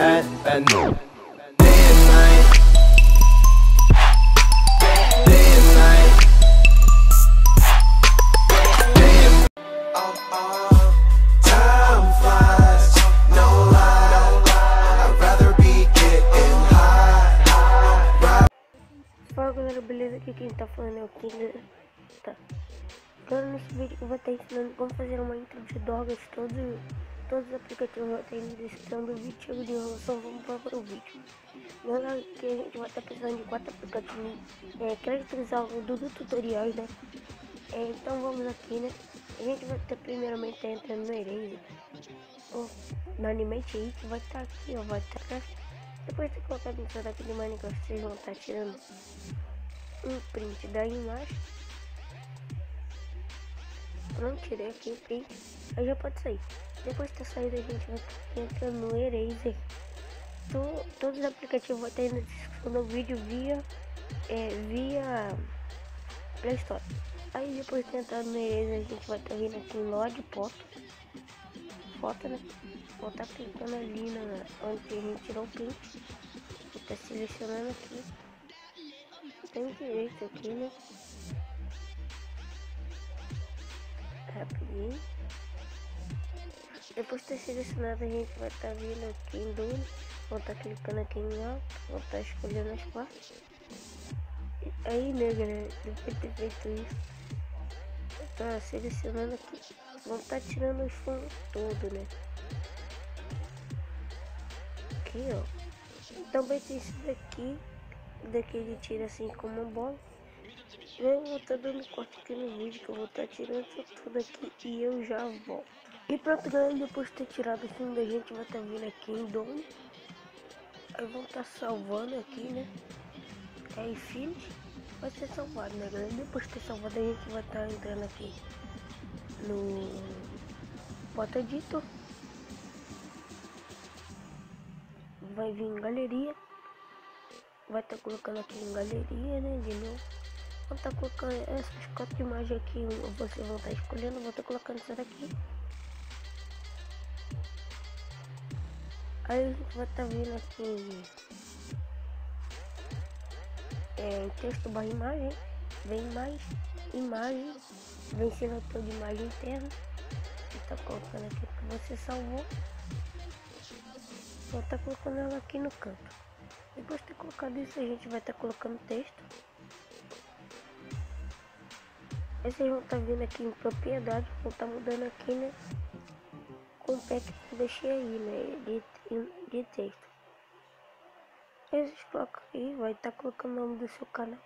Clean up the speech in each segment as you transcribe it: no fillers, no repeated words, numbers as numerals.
and no. Day and night. Day and night. Day and time flies, no lie. I'd rather be getting high. Fala galera, beleza? Aqui quem tá falando é o King. Tá. Agora nesse vídeo eu vou estar ensinando como fazer uma intro de drogas. Todos os aplicativos vão ter na descrição do vídeo. Chega de enrolação, vamos para o vídeo. Galera, aqui a gente vai estar precisando de 4 aplicativos caracterizados do tutorial, né? Então vamos aqui, né? A gente vai ter primeiramente entrando no Eraser ou no Animate aí, que vai estar aqui, ó, vai estar. Depois de colocar dentro daqui de Minecraft, vocês vão estar tirando um print da imagem. Pronto, tirei aqui o print, aí já pode sair. Depois de ter saído, a gente vai estar entrando no Eraser. Todos os aplicativos vão estar aí na descrição do vídeo via Play Store. Aí depois de entrar no Eraser, a gente vai estar vindo aqui em Load Foto, né? Vou estar clicando ali onde a gente tirou o print. Vou estar selecionando aqui. Tem direito aqui, né? Rapidinho. Depois de ter selecionado, a gente vai estar vindo aqui em Dune. Vou estar clicando aqui em alto. Vou estar escolhendo as partes. Aí, né, galera, depois de ter feito isso, eu tô selecionando aqui. Vou estar tirando os fundos todo, né? Aqui, ó. Também tem isso daqui. Daqui ele tira assim como uma bola. Eu vou estar dando corte aqui no vídeo, que eu vou estar tirando isso tudo aqui e eu já volto. E pronto, galera, depois de ter tirado o fundo, a gente vai estar vindo aqui em Dome. Aí vamos estar salvando aqui, né? Aí finish vai ser salvado, né, galera? Depois de ter salvado, a gente vai estar entrando aqui no Photo Editor. Vai vir em galeria. Vai estar colocando aqui em galeria, né? De novo. Vou estar colocando essas 4 imagens aqui. Vocês vão estar escolhendo. Vou estar colocando essa daqui. Aí a gente vai estar vindo aqui em texto barra imagem. Vem mais imagem. Vem seletor de imagem interna. Vou estar colocando aqui que você salvou. Vou estar colocando ela aqui no canto. Depois de ter colocado isso, a gente vai estar colocando texto. Aí vocês vão estar vindo aqui em propriedade, vão estar mudando aqui, né? Com o pack que eu deixei aí, né? De texto. Aí vocês colocam aí, vai estar colocando o nome do seu canal.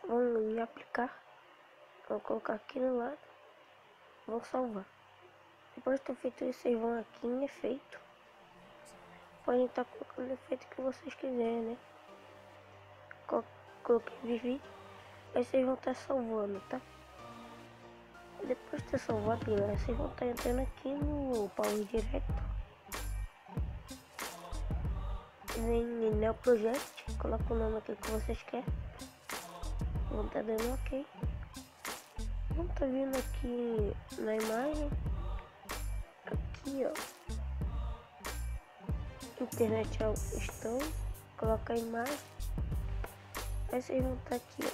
Vão em aplicar. Vão colocar aqui no lado. Vão salvar. Depois de ter feito isso, vocês vão aqui em efeito. Podem estar colocando o efeito que vocês quiserem, né? Coloquei vídeo. Aí vocês vão estar salvando, tá? Depois de ter salvado, galera, vocês vão estar entrando aqui no Power Director. Vem em Neo Project. Coloca o nome aqui que vocês querem. Vão estar dando ok. Vão estar vindo aqui na imagem. Aqui, ó. Internet estão. Coloca a imagem. Aí vocês vão estar aqui, ó.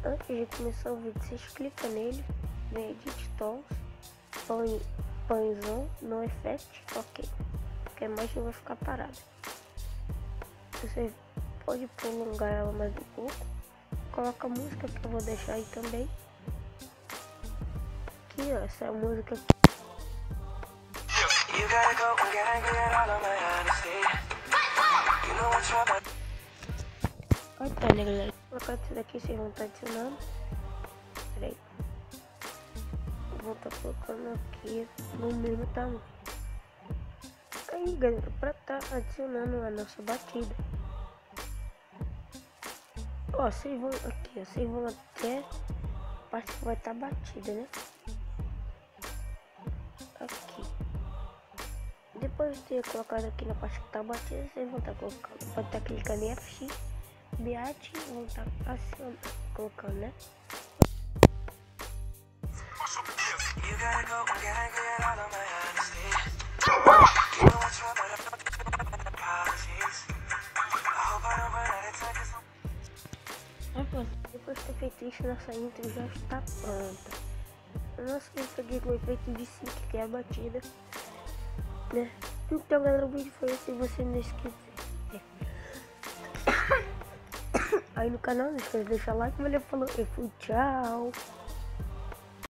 Antes de começar o vídeo, vocês clicam nele, vem Edit Tools, põe Zoom, no Effect, ok, porque a imagem vai ficar parada. Você pode prolongar ela mais um pouco, coloca a música que eu vou deixar aí também. Aqui, ó, essa é a música aqui. Olha, né, galera? Vou colocar isso daqui, vocês vão estar adicionando. Peraí. Vou estar colocando aqui no mesmo tamanho. Aí, galera, pra estar adicionando a nossa batida. Ó, vocês vão aqui, ó, vocês vão até a parte que vai estar batida, né? Aqui. Depois de ter colocado aqui na parte que tá batida, vocês vão estar colocando, pode estar clicando em FX. Beat, vão estar colocando, né? You gotta go and get all of my honesty. Mano, depois de ter feito isso, nossa intro já está pronta. Nós vamos seguir com o efeito de sync, que é a batida, né? Então, galera, o vídeo foi esse. Se você não esquece aí no canal, não esquece de deixar like. Valeu, falou, eu fui, tchau.